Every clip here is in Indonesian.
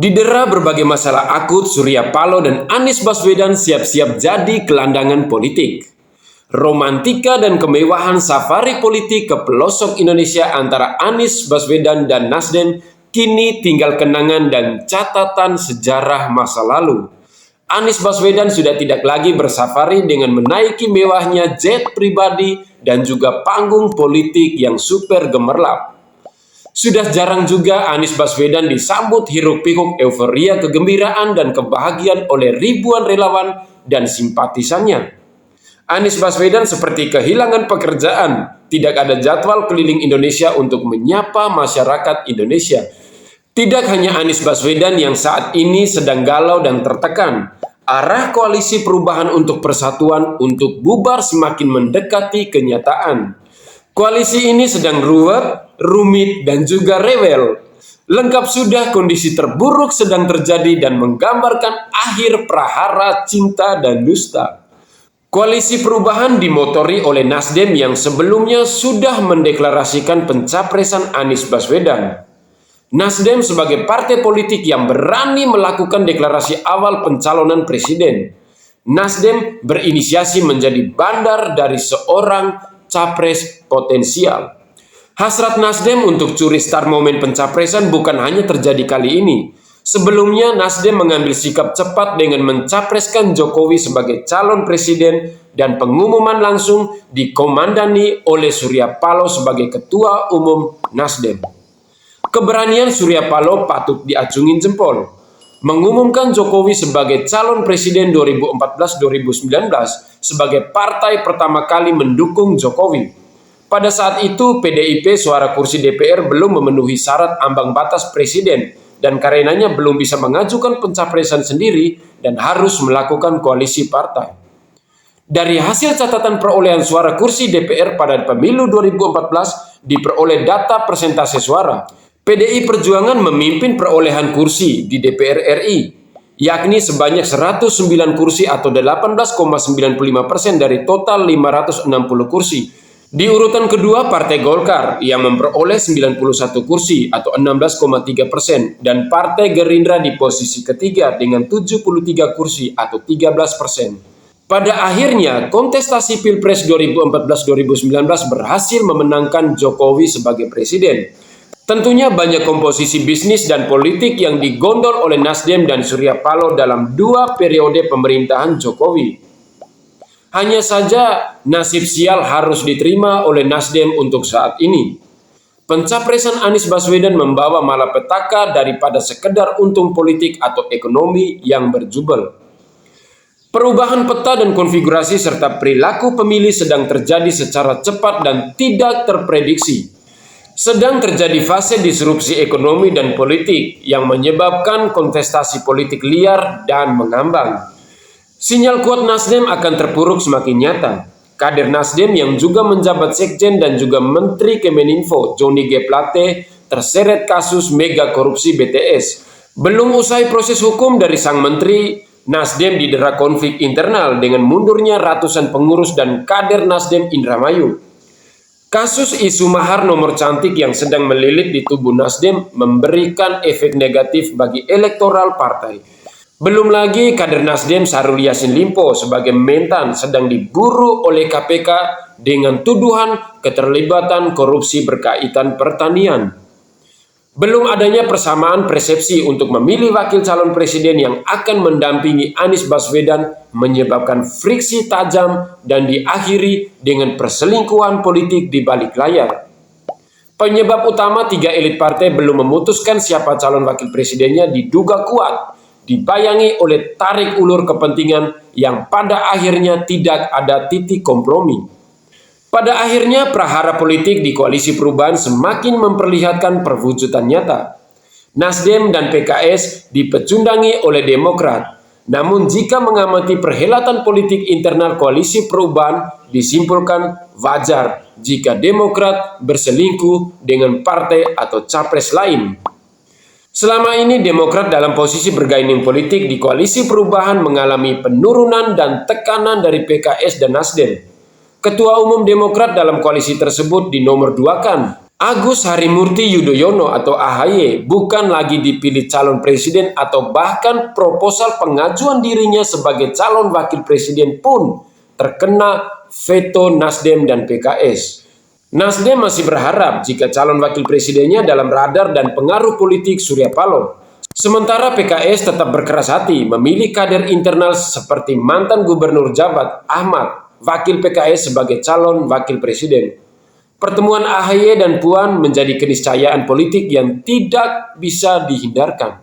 Didera berbagai masalah akut, Surya Paloh dan Anies Baswedan siap-siap jadi gelandangan politik. Romantika dan kemewahan safari politik ke pelosok Indonesia antara Anies Baswedan dan Nasdem kini tinggal kenangan dan catatan sejarah masa lalu. Anies Baswedan sudah tidak lagi bersafari dengan menaiki mewahnya jet pribadi dan juga panggung politik yang super gemerlap. Sudah jarang juga Anies Baswedan disambut hiruk-pikuk euforia kegembiraan dan kebahagiaan oleh ribuan relawan dan simpatisannya. Anies Baswedan seperti kehilangan pekerjaan, tidak ada jadwal keliling Indonesia untuk menyapa masyarakat Indonesia. Tidak hanya Anies Baswedan yang saat ini sedang galau dan tertekan, arah koalisi perubahan untuk persatuan untuk bubar semakin mendekati kenyataan. Koalisi ini sedang ruwet, rumit, dan juga rewel. Lengkap sudah kondisi terburuk sedang terjadi dan menggambarkan akhir prahara cinta dan dusta. Koalisi perubahan dimotori oleh Nasdem yang sebelumnya sudah mendeklarasikan pencapresan Anies Baswedan. Nasdem sebagai partai politik yang berani melakukan deklarasi awal pencalonan presiden. Nasdem berinisiasi menjadi bandar dari seorang capres potensial. Hasrat Nasdem untuk curi star momen pencapresan bukan hanya terjadi kali ini. Sebelumnya Nasdem mengambil sikap cepat dengan mencapreskan Jokowi sebagai calon presiden dan pengumuman langsung dikomandani oleh Surya Paloh sebagai ketua umum Nasdem. Keberanian Surya Paloh patut diacungin jempol. Mengumumkan Jokowi sebagai calon presiden 2014-2019 sebagai partai pertama kali mendukung Jokowi. Pada saat itu PDIP suara kursi DPR belum memenuhi syarat ambang batas presiden dan karenanya belum bisa mengajukan pencapresan sendiri dan harus melakukan koalisi partai. Dari hasil catatan perolehan suara kursi DPR pada pemilu 2014 diperoleh data persentase suara. PDI Perjuangan memimpin perolehan kursi di DPR RI, yakni sebanyak 109 kursi atau 18,95% dari total 560 kursi. Di urutan kedua Partai Golkar yang memperoleh 91 kursi atau 16,3% dan Partai Gerindra di posisi ketiga dengan 73 kursi atau 13%. Pada akhirnya kontestasi Pilpres 2014-2019 berhasil memenangkan Jokowi sebagai presiden. Tentunya banyak komposisi bisnis dan politik yang digondol oleh Nasdem dan Surya Paloh dalam dua periode pemerintahan Jokowi. Hanya saja nasib sial harus diterima oleh Nasdem untuk saat ini. Pencapresan Anies Baswedan membawa malapetaka daripada sekedar untung politik atau ekonomi yang berjubel. Perubahan peta dan konfigurasi serta perilaku pemilih sedang terjadi secara cepat dan tidak terprediksi. Sedang terjadi fase disrupsi ekonomi dan politik yang menyebabkan kontestasi politik liar dan mengambang. Sinyal kuat Nasdem akan terpuruk semakin nyata. Kader Nasdem yang juga menjabat sekjen dan juga Menteri Kemeninfo Johnny G. Plate terseret kasus mega korupsi BTS. Belum usai proses hukum dari sang menteri, Nasdem didera konflik internal dengan mundurnya ratusan pengurus dan kader Nasdem Indramayu. Kasus isu mahar nomor cantik yang sedang melilit di tubuh Nasdem memberikan efek negatif bagi elektoral partai. Belum lagi kader Nasdem Syahrul Yassin Limpo sebagai mentan sedang diburu oleh KPK dengan tuduhan keterlibatan korupsi berkaitan pertanian. Belum adanya persamaan persepsi untuk memilih wakil calon presiden yang akan mendampingi Anies Baswedan menyebabkan friksi tajam dan diakhiri dengan perselingkuhan politik di balik layar. Penyebab utama tiga elit partai belum memutuskan siapa calon wakil presidennya diduga kuat, dibayangi oleh tarik ulur kepentingan yang pada akhirnya tidak ada titik kompromi. Pada akhirnya prahara politik di koalisi perubahan semakin memperlihatkan perwujudan nyata. Nasdem dan PKS dipecundangi oleh Demokrat. Namun jika mengamati perhelatan politik internal koalisi perubahan disimpulkan wajar jika Demokrat berselingkuh dengan partai atau capres lain. Selama ini Demokrat dalam posisi bergaining politik di koalisi perubahan mengalami penurunan dan tekanan dari PKS dan Nasdem. Ketua Umum Demokrat dalam koalisi tersebut dinomorduakan Agus Harimurti Yudhoyono atau AHY bukan lagi dipilih calon presiden atau bahkan proposal pengajuan dirinya sebagai calon wakil presiden pun terkena veto Nasdem dan PKS. Nasdem masih berharap jika calon wakil presidennya dalam radar dan pengaruh politik Surya Paloh. Sementara PKS tetap berkeras hati memilih kader internal seperti mantan Gubernur Jabat Ahmad, wakil PKS sebagai calon wakil presiden. Pertemuan AHY dan Puan menjadi keniscayaan politik yang tidak bisa dihindarkan.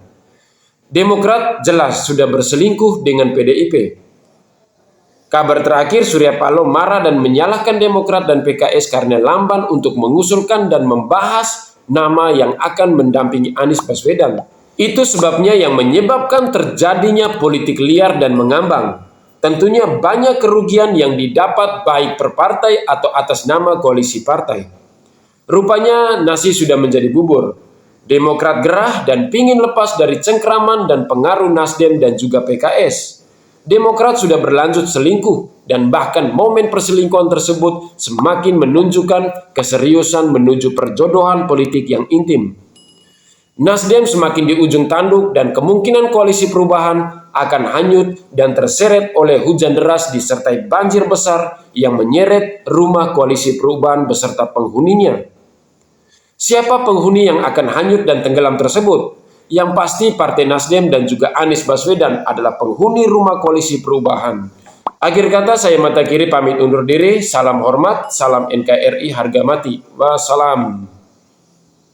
Demokrat jelas sudah berselingkuh dengan PDIP. Kabar terakhir, Surya Paloh marah dan menyalahkan Demokrat dan PKS karena lamban untuk mengusulkan dan membahas nama yang akan mendampingi Anies Baswedan. Itu sebabnya yang menyebabkan terjadinya politik liar dan mengambang. Tentunya banyak kerugian yang didapat baik per partai atau atas nama koalisi partai. Rupanya nasi sudah menjadi bubur. Demokrat gerah dan pingin lepas dari cengkraman dan pengaruh Nasdem dan juga PKS. Demokrat sudah berlanjut selingkuh dan bahkan momen perselingkuhan tersebut semakin menunjukkan keseriusan menuju perjodohan politik yang intim. Nasdem semakin di ujung tanduk dan kemungkinan koalisi perubahan akan hanyut dan terseret oleh hujan deras disertai banjir besar yang menyeret rumah koalisi perubahan beserta penghuninya. Siapa penghuni yang akan hanyut dan tenggelam tersebut? Yang pasti Partai Nasdem dan juga Anies Baswedan adalah penghuni rumah koalisi perubahan. Akhir kata saya Mata Kiri pamit undur diri. Salam hormat, salam NKRI harga mati. Wassalam.